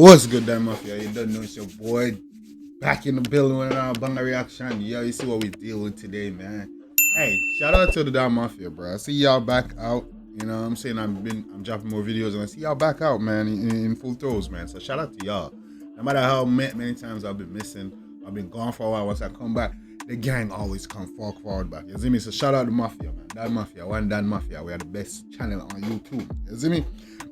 What's good, damn mafia? You don't know it's your boy back in the building with our banger reaction. Yo, you see what we deal with today, man. Hey, shout out to the damn mafia, bro. I see y'all back out. You know what I'm saying? I'm dropping more videos and I see y'all back out, man, in full throws, man. So shout out to y'all. No matter how many times I've been missing, I've been gone for a while. Once I come back, the gang always come forward back. You see me? So shout out to Mafia, man. Dan Mafia, Dan Mafia. We are the best channel on YouTube. You see me?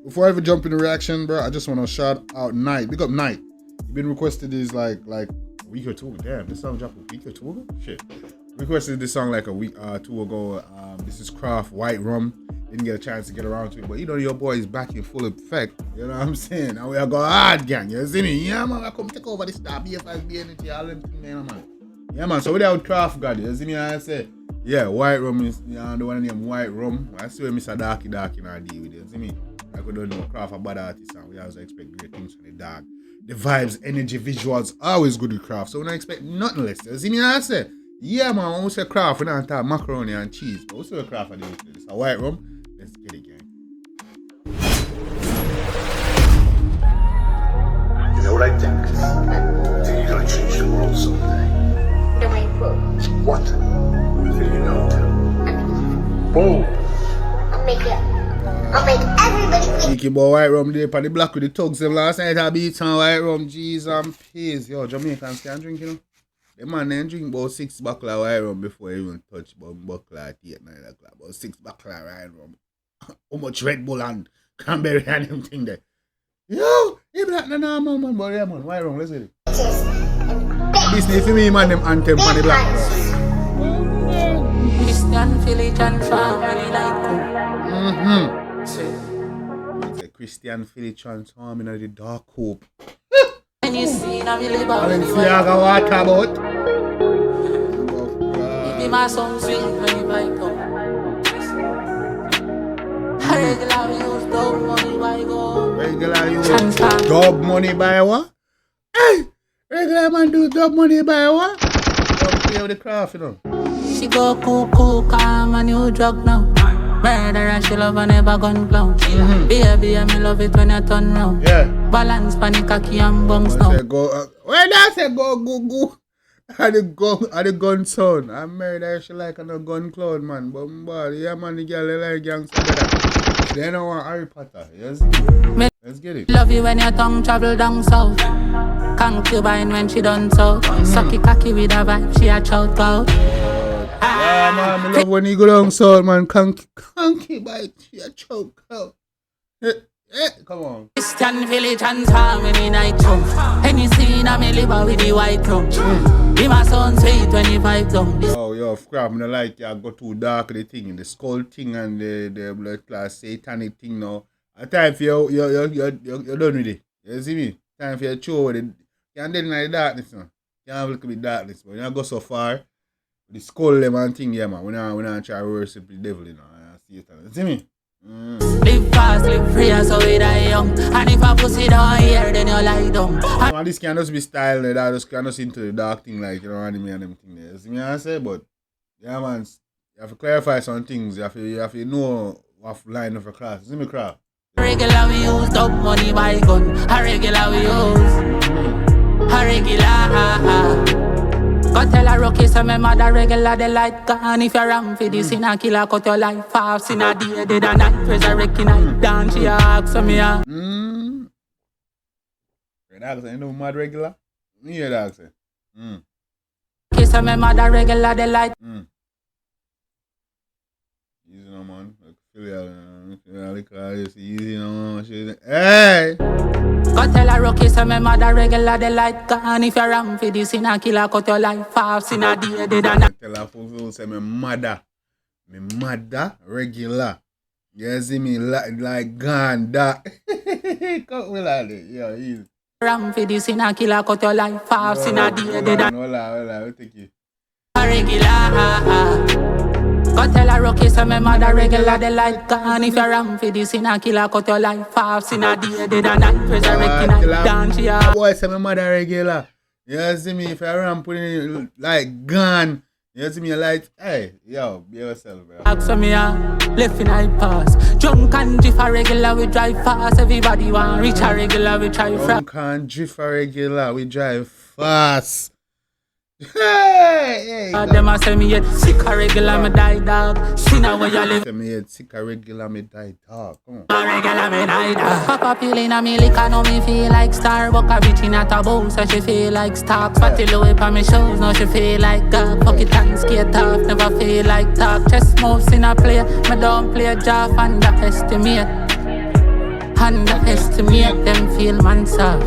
Before I ever jump in the reaction, bro, I just want to shout out Night. Big up Night. You've been requested this like a week or two. Damn, this song dropped a week or two ago? Shit. Requested this song like a week two ago. This is Kraff, White Rum. Didn't get a chance to get around to it, but you know your boy is back in full effect. You know what I'm saying? And we are going hard, gang. You see me? Yeah, man. I come take over the star, BFSB energy, all them things, man. Yeah, man. So without Kraff, God, you see me? I say, yeah, White Rum is, you know, the one named White Rum. I see when Mr. Darky in our deal with it. You see me? I could don't know Kraff a bad artist, and we always expect great things from the dog. The vibes, energy, visuals, always good with Kraff. So we don't expect nothing less. You see me? I say, yeah, man. When we say Kraff, we don't talk macaroni and cheese, but we say Kraff are doing this. A White Rum. Let's get it, gang. You know what I think? I think you're gonna change the world someday. The way for What? Do you know? Boom! I'll make everybody think. Cheeky boy White Rum there on the block with the thugs them last night. I beat on White Rum, G's and peas. Yo, Jamaicans can drink, you know. The man then drink about 6 buckle of White Rum before he even touch one buckle at 8, 9 o'clock. About 6 buckle of White Rum. How much Red Bull and cranberry and them thing there. Yo, he black na normal man, but yeah man, White Rum, let's get it. Business for me man, them anthem on the black. Christian village and family like It's a Christian Philly transforming in the dark hope. and you see now me live out Balenciaga water about. be my song sweet when you vibe up. Regular use dub money by go. Regular you dub money by what? Hey! Regular man do dub money by what? Don't play with the Kraff, you know. She go cool, calm and you drug now. Murder and she love and never gun clown. Baby, I me love it when you turn round. Yeah. Balance, panic, cocky and bungs now. When I say go. I the gun sound. I murder she like a gun cloud, man. But yeah, man, the girl they like gangster better. They don't want Harry Potter. Yes. Let's get it. Love you when your tongue travel down south. Concubine when she done so. Sucky cocky with a vibe, she a chout out. Yeah, man, I love when you go down south, man. Concubine, she a choke out. Come on. Christian village and harmony night room. Any scene I me live with the white room. Be my son sweet when you vibe down. Oh, yo, Kraff, I like you go too dark the thing, the skull thing and the blood class satanic thing now. A time for you're done with it. You see me? Time for you to show with it. You can't deal in the darkness now. You can't have a little bit darkness, but you don't go so far. The skull them and thing, yeah man. We not try to worship the devil, you know. You see me? Live fast, live free, so we die young. And if I pussy down here, then you lie down. Man, this can just be style, that just can just into the dark thing, like, you know, anime and them thing there. You see me I say? But, yeah man, you have to clarify some things. You have to know what line of a class. You see me, Kraff? Regular we use dub money by gun. A regular we use. A regular. Go tell a rookie say my mother regular the light gone. If you're wrong for this in a killer, cut your life off. In a day, dead a night, resurrecting night. Dance, she ask for me. Dog say, you know mad regular? Me hear dog say. Kiss my mother regular the light. Easy no man. Easy no man. Hey! Go tell a rookie say my mother regular the light gone. If you're wrong for this in a killer, cut your life off. In a day, dead a night. Tell her fool say my mother regular. You see me like gone that. Cut me like that. Yeah, easy. Wrong for this in a killer, cut your life off. In a day, dead a night. Hola, take you. Regular. Go tell a rookie say my mother regular the light gone. If you're wrong for this in a killer, cut your life off. In a day, dead a night, resurrecting night. Dance, yeah. Boy say my mother regular. You see me, if I ram putting it like gone, You see me light? Hey, yo, be yourself, bro. Ask me left in I pass. Drunk and drift a regular, we drive fast. Everybody want reach a regular, we try fast. Drunk and drift a regular, we drive fast. Hey, Them a say me yet sick a regular, me die dog. See now where you live. Say me yet sick a regular, me die dog. Come on. A regular, me die dog. Papa feeling a me liquor, now me feel like star. Buck a bitch in a taboo, so she feel like stocks. Fatty low up on me shows, now she feel like God. Fuck it and skate off, never feel like talk. Chest moves in a play, me don't play jaw. Underestimate, underestimate them feel man soft.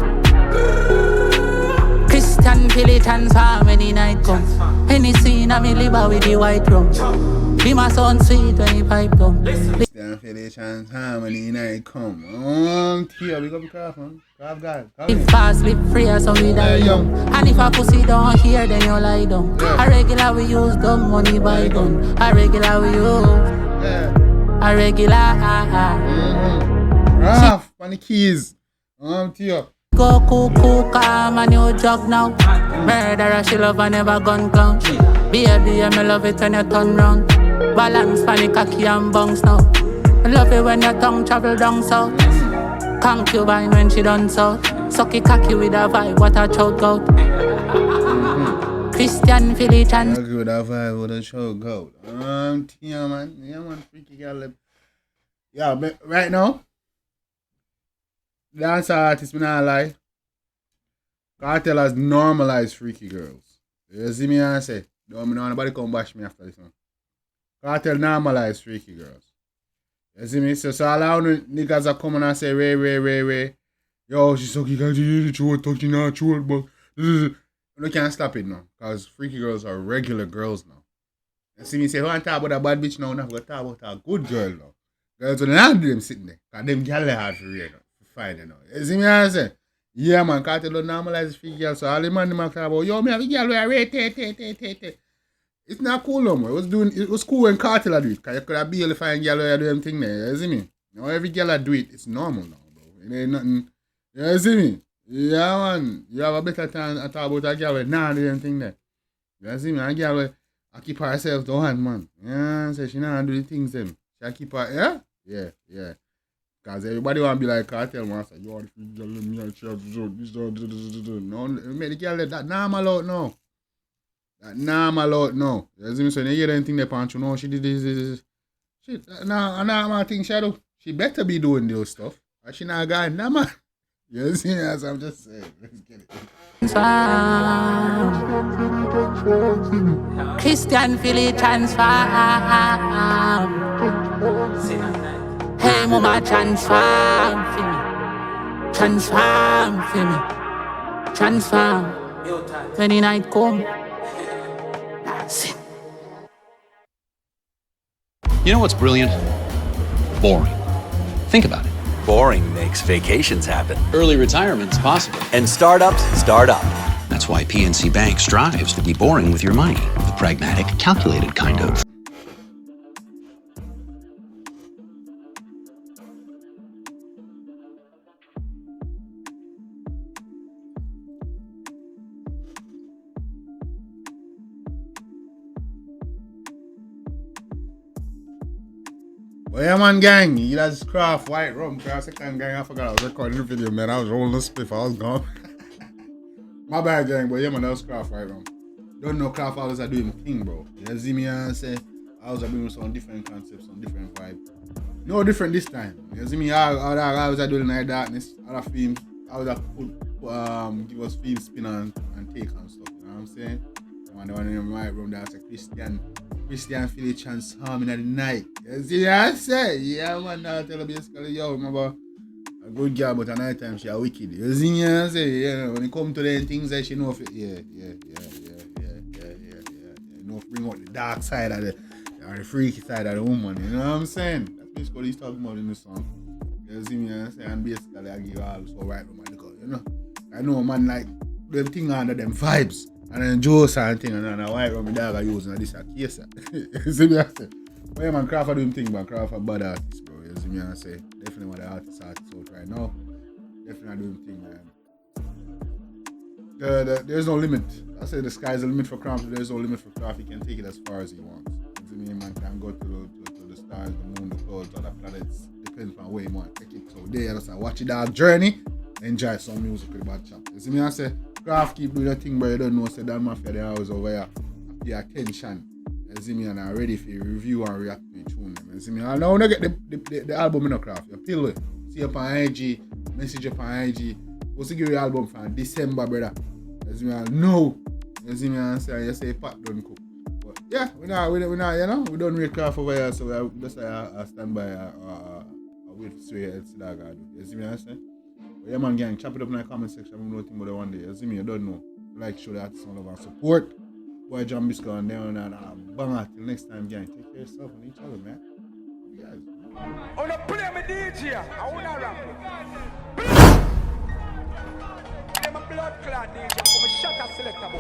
Christian village transform any night come. Any scene of me live with the white rum. Be my son sweet when he pipe down. Christian village transform any night come. Here we go, Kraff, man. Kraff God. Live fast, live free, so we die young. And if a pussy don't hear, then you lie down. Yeah. A regular we use dumb money buy gun. A regular we use. Yeah. A regular. Kraff, on the keys. Here. Go cuckoo, calm and you jog now. Murderer, she love and never gun clown. Baby, me love it when you turn round. Balance, panic, cocky and bounce now. Love it when your tongue travel down south. Concubine when she done so. Sucky cocky with a vibe, what a choke out. Christian village and Cocky with a vibe, what a choke out. Yeah, man. Yeah, man. Freaky girl. Yeah, but right now, dance artist, me not lie. Cartel has normalized freaky girls. You see me and say, don't know nobody come bash me after this one. Cartel normalized freaky girls. You see me? So all I know niggas are coming and say, Ray. Yo, she's so can't do the truth, talking her truth, but you can't stop it now. Because freaky girls are regular girls now. You see me say, who want to talk about a bad bitch now? Now we talk about a good girl now. Girls will not do them sitting there. Because them girls are hard for real now. Fine, you know. You see me I say? Yeah, man, Cartel don't normalize freaky girls. So all the man them talk about, yo, me have a girl where I rate. It's not cool no more. It was cool when Cartel do it. Because you could have barely find a girl where I do them thing there. You see me? Now every girl do it, it's normal now, bro. It ain't nothing. You see me? Yeah, man. You have a better time to talk about a girl where nah do them thing there. You see me? A girl where I keep herself to hand, man. Yeah, so she nah do the things them. She keep her, yeah. Because everybody want to be like Cartel, man. Say, you want to girl, me and she have to do this. No, make the girl that normal out now. That normal out now. You see me? So you hear anything they punch, you know, she did this. Shit, I think she do. She better be doing those stuff. Or she not going, nah, man. You see me? As I'm just saying. Let's get it. Christian village transform. Hey, mama, transform for me. Transform for me. Transform. When the night come, that's it. You know what's brilliant? Boring. Think about it. Boring makes vacations happen. Early retirement's possible. And startups start up. That's why PNC Bank strives to be boring with your money. The pragmatic, calculated kind of. Well, yeah, man, gang. You guys Kraff, white rum, Kraff, second gang. I forgot I was recording the video, man. I was rolling the spliff. I was gone. My bad, gang. But yeah, man, that was Kraff, white rum. Don't know Kraff always are doing thing, bro. You see me and say, I was doing some different concepts, some different vibe. No different this time. You see me, I was doing Night Darkness, other films. I was give us film spin and take and stuff. You know what I'm saying? The one in the white room, that's a Christian village transforming at the night. You see what I say? Yeah, man, now tell her basically, yo, remember, a good girl, but at night time she a wicked. You see what I say? Yeah, when it come to them things that she know if it, yeah. You know, bring out the dark side of the freaky side of the woman. You know what I'm saying? That's basically what he's talking about in the song. You see me, I say, and basically I give her all so right room because, you know, I know a man like them thing under them vibes. And then Joe and thing, and then a white rum my dog are using this a case. You see me I say? But yeah, man, Kraff are doing thing, man. Kraff a bad artist, bro. You see me I say? Definitely one of the artists out right now. Definitely doing thing, man. there's no limit. I say the sky's the limit for Kraff. There's no limit for Kraff. He can take it as far as he wants. You see me, man can go to the stars, the moon, the clouds, other planets. Depends on where you want to take it. So there, just watch it our journey. Enjoy some music with the bad chap. You see me, I say Kraff keep doing the thing, but you don't know. Say that mafia they always over here. Pay attention. You see me, and I'm ready for review and react to each one. You see me, I now get the album in the Kraff. You feel it. See up on IG, message up on IG. Supposed to give you the album for December, brother. You see me, no. You see me, and say Pat don't cook. But yeah, we not, you know, we don't read Kraff over here, so we just stand by wait for straight heads to that guy. You see me, I say. But yeah, man, gang, chop it up in the comment section. I'm nothing but one day. You see me, you don't know. Like, show that some love and support. Boy, Jambisco and down and bang. Till next time, gang. Take care of yourself and each other, man. You guys. I wanna play my DJ. I wanna rap it. I'm a blood clot DJ. I'm a shot selector boy.